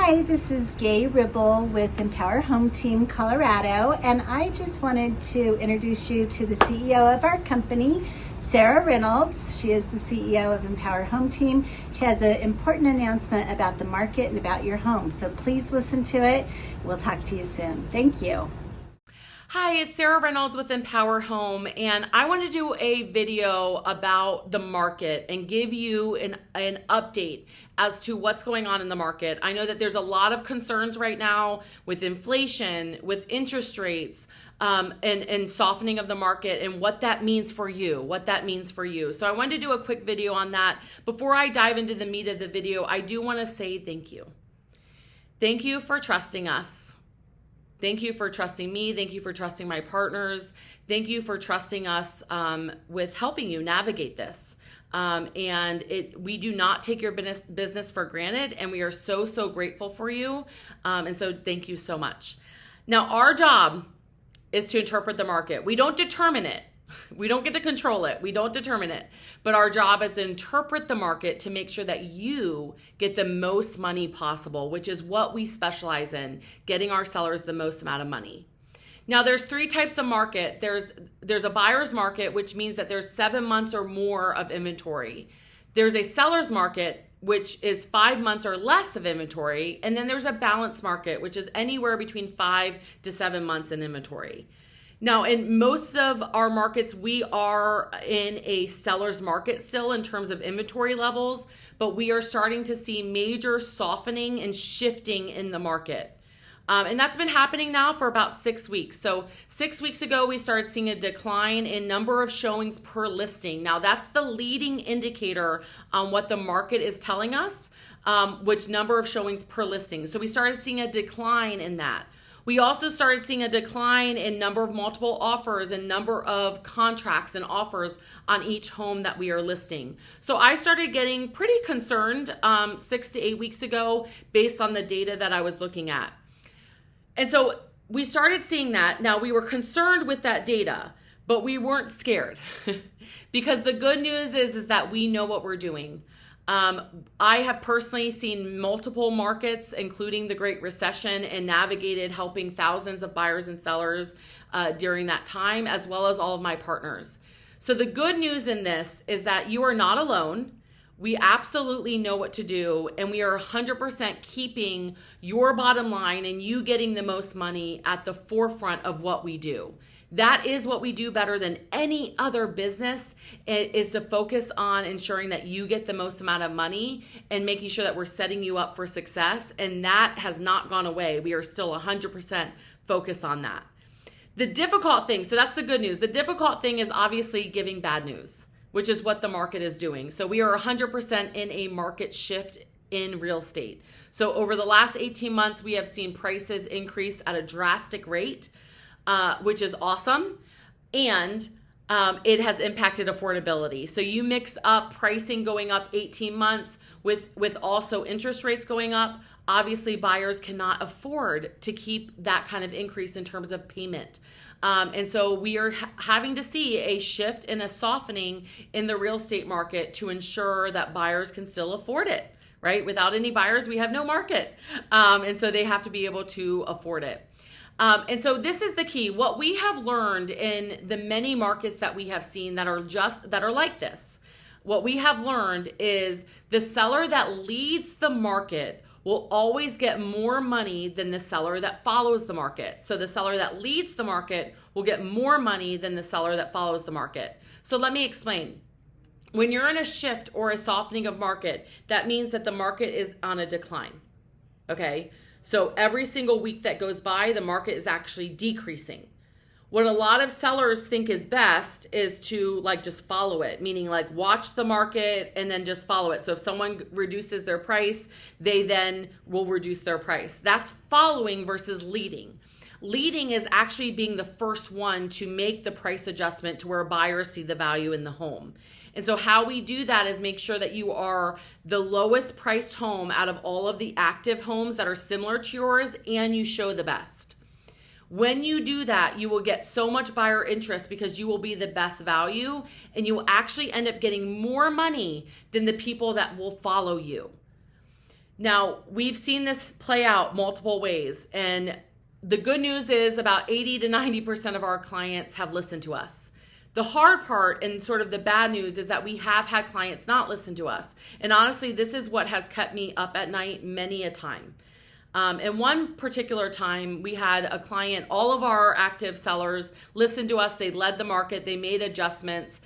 Hi, this is Gay Ribble with Empower Home Team Colorado, and I just wanted to introduce you to the CEO of our company, Sarah Reynolds. She is the CEO of Empower Home Team. She has an important announcement about the market and about your home, so please listen to it. We'll talk to you soon. Thank you. Hi, it's Sarah Reynolds with Empower Home, and I want to do a video about the market and give you an update as to what's going on in the market. I know that there's a lot of concerns right now with inflation, with interest rates, and softening of the market and what that means for you, So I wanted to do a quick video on that. Before I dive into the meat of the video, I do want to say thank you. Thank you for trusting us. Thank you for trusting me. Thank you for trusting my partners. Thank you for trusting us with helping you navigate this. We do not take your business for granted, and we are so grateful for you. And so thank you so much. Now, our job is to interpret the market. We don't determine it. We don't get to control it. We don't determine it. But our job is to interpret the market to make sure that you get the most money possible, which is what we specialize in, getting our sellers the most amount of money. Now, there's three types of market. There's a buyer's market, which means that there's 7 months or more of inventory. There's a seller's market, which is 5 months or less of inventory. And then there's a balanced market, which is anywhere between 5 to 7 months in inventory. Now, in most of our markets, we are in a seller's market still in terms of inventory levels, but we are starting to see major softening and shifting in the market. And that's been happening now for about 6 weeks. So 6 weeks ago, we started seeing a decline in number of showings per listing. Now, that's the leading indicator on what the market is telling us, which number of showings per listing. So we started seeing a decline in that. We also started seeing a decline in number of multiple offers and number of contracts and offers on each home that we are listing. So I started getting pretty concerned 6 to 8 weeks ago based on the data that I was looking at. And so we started seeing that. Now, we were concerned with that data, but we weren't scared because the good news is that we know what we're doing. I have personally seen multiple markets, including the Great Recession, and navigated helping thousands of buyers and sellers during that time, as well as all of my partners. So the good news in this is that you are not alone. We absolutely know what to do, and we are 100% keeping your bottom line and you getting the most money at the forefront of what we do. That is what we do better than any other business, is to focus on ensuring that you get the most amount of money and making sure that we're setting you up for success. And that has not gone away. We are still 100% focused on that. The difficult thing, so that's the good news. The difficult thing is obviously giving bad news, which is what the market is doing. So we are 100% in a market shift in real estate. So over the last 18 months, we have seen prices increase at a drastic rate, which is awesome. And it has impacted affordability. So you mix up pricing going up 18 months with also interest rates going up. Obviously, buyers cannot afford to keep that kind of increase in terms of payment. And so we are having to see a shift and a softening in the real estate market to ensure that buyers can still afford it, right? Without any buyers, we have no market. And so they have to be able to afford it. And so this is the key. What we have learned in the many markets that we have seen that are like this, what we have learned is the seller that leads the market will always get more money than the seller that follows the market. So the seller that leads the market will get more money than the seller that follows the market. So let me explain. When you're in a shift or a softening of market, that means that the market is on a decline, okay? So every single week that goes by, the market is actually decreasing. What a lot of sellers think is best is to just follow it, meaning watch the market and then just follow it. So if someone reduces their price, they then will reduce their price. That's following versus leading. Leading is actually being the first one to make the price adjustment to where buyers see the value in the home. And so how we do that is make sure that you are the lowest priced home out of all of the active homes that are similar to yours, and you show the best. When you do that, you will get so much buyer interest because you will be the best value, and you will actually end up getting more money than the people that will follow you. Now, we've seen this play out multiple ways, and the good news is about 80 to 90% of our clients have listened to us. The hard part and sort of the bad news is that we have had clients not listen to us. And honestly, this is what has kept me up at night many a time. And one particular time we had a client, all of our active sellers listened to us. They led the market. They made adjustments.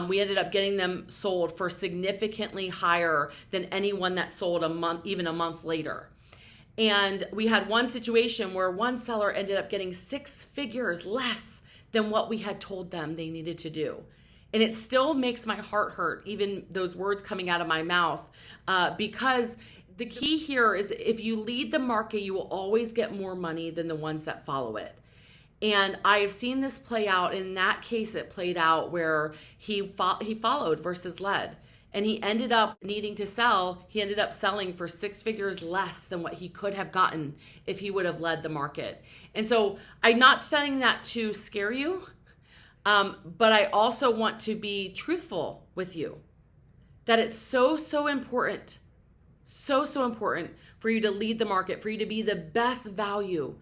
We ended up getting them sold for significantly higher than anyone that sold even a month later. And we had one situation where one seller ended up getting 6 figures less than what we had told them they needed to do. And it still makes my heart hurt, even those words coming out of my mouth, because the key here is if you lead the market, you will always get more money than the ones that follow it. And I have seen this play out. In that case, it played out where he followed versus led. And he ended up needing to sell. He ended up selling for 6 figures less than what he could have gotten if he would have led the market. And so I'm not saying that to scare you, but I also want to be truthful with you that it's so important. So important for you to lead the market, for you to be the best value.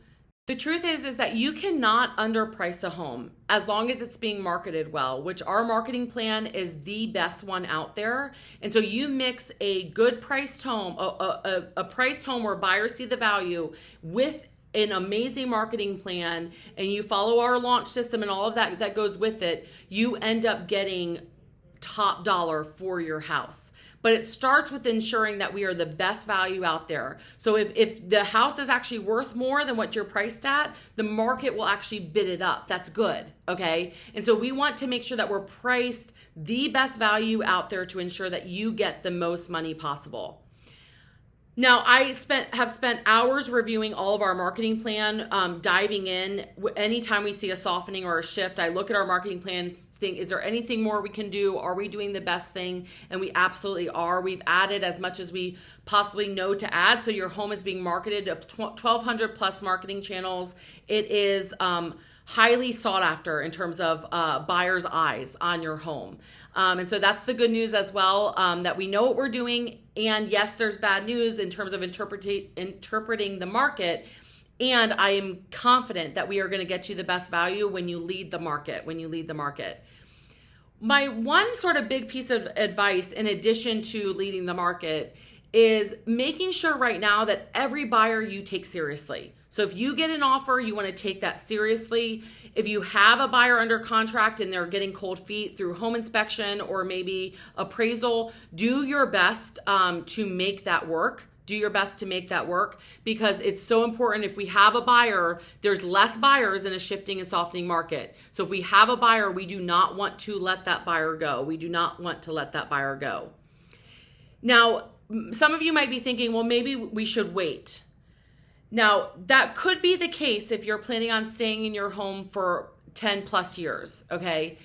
The truth is that you cannot underprice a home as long as it's being marketed well, which our marketing plan is the best one out there. And so you mix a good priced home, a priced home where buyers see the value with an amazing marketing plan, and you follow our launch system and all of that goes with it, you end up getting top dollar for your house. But it starts with ensuring that we are the best value out there. So if the house is actually worth more than what you're priced at, the market will actually bid it up. That's good, okay? And so we want to make sure that we're priced the best value out there to ensure that you get the most money possible. Now, I have spent hours reviewing all of our marketing plan, diving in. Anytime we see a softening or a shift, I look at our marketing plan, think, is there anything more we can do? Are we doing the best thing? And we absolutely are. We've added as much as we possibly know to add. So your home is being marketed to 1,200 plus marketing channels. It is highly sought after in terms of buyers' eyes on your home. And so that's the good news as well, that we know what we're doing. And yes, there's bad news in terms of interpreting the market. And I am confident that we are going to get you the best value when you lead the market, My one sort of big piece of advice in addition to leading the market is making sure right now that every buyer you take seriously. So if you get an offer, you want to take that seriously. If you have a buyer under contract and they're getting cold feet through home inspection or maybe appraisal, do your best to make that work. Do your best to make that work, because it's so important. If we have a buyer, there's less buyers in a shifting and softening market. So if we have a buyer, we do not want to let that buyer go. Now, some of you might be thinking, well, maybe we should wait. Now, that could be the case if you're planning on staying in your home for 10 plus years, okay?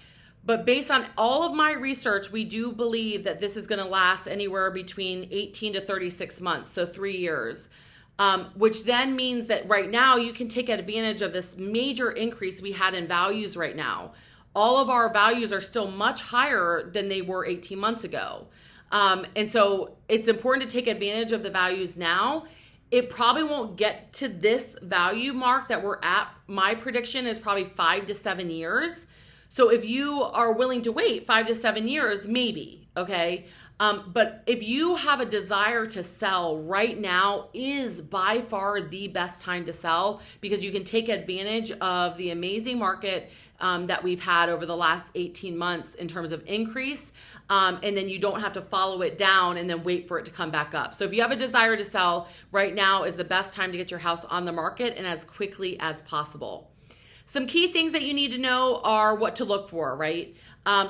But based on all of my research, we do believe that this is going to last anywhere between 18 to 36 months, so 3 years, which then means that right now you can take advantage of this major increase we had in values right now. All of our values are still much higher than they were 18 months ago. And so it's important to take advantage of the values now. It probably won't get to this value mark that we're at. My prediction is probably 5 to 7 years. So if you are willing to wait 5 to 7 years, maybe, okay? But if you have a desire to sell, right now is by far the best time to sell, because you can take advantage of the amazing market that we've had over the last 18 months in terms of increase. And then you don't have to follow it down and then wait for it to come back up. So if you have a desire to sell, right now is the best time to get your house on the market and as quickly as possible. Some key things that you need to know are what to look for, right?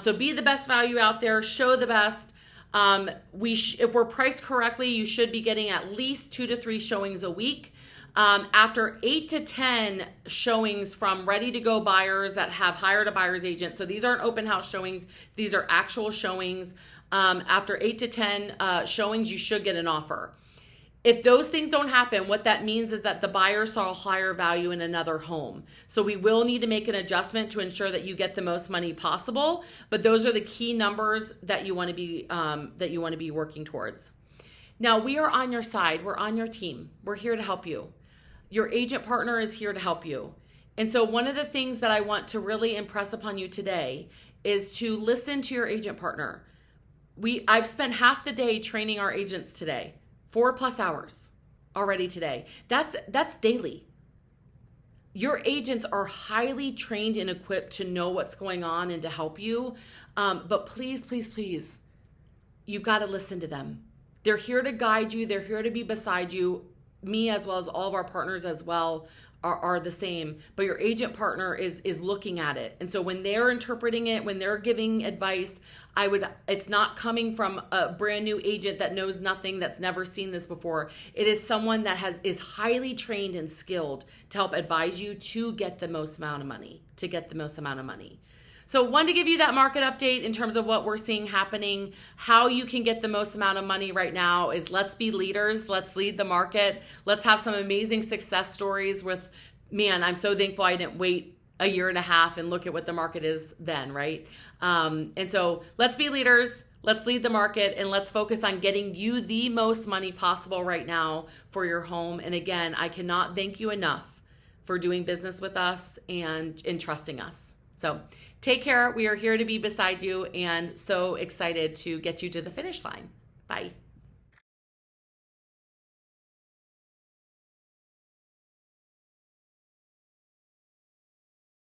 So be the best value out there, show the best. If we're priced correctly, you should be getting at least 2 to 3 showings a week. After 8 to 10 showings from ready-to-go buyers that have hired a buyer's agent, so these aren't open house showings, these are actual showings. After 8 to 10 showings, you should get an offer. If those things don't happen, what that means is that the buyer saw a higher value in another home. So we will need to make an adjustment to ensure that you get the most money possible. But those are the key numbers that you want to be working towards. Now, we are on your side. We're on your team. We're here to help you. Your agent partner is here to help you. And so one of the things that I want to really impress upon you today is to listen to your agent partner. I've spent half the day training our agents today, 4+ hours already today. That's daily. Your agents are highly trained and equipped to know what's going on and to help you. But please, please, please, you've got to listen to them. They're here to guide you. They're here to be beside you. Me, as well as all of our partners as well, are the same. But your agent partner is looking at it. And so when they're interpreting it, when they're giving advice, it's not coming from a brand new agent that knows nothing, that's never seen this before. It is someone that is highly trained and skilled to help advise you to get the most amount of money, So wanted to give you that market update in terms of what we're seeing happening. How you can get the most amount of money right now is let's be leaders. Let's lead the market. Let's have some amazing success stories with, man, I'm so thankful I didn't wait a year and a half and look at what the market is then, right? And so let's be leaders. Let's lead the market, and let's focus on getting you the most money possible right now for your home. And again, I cannot thank you enough for doing business with us and trusting us. So take care. We are here to be beside you and so excited to get you to the finish line. Bye.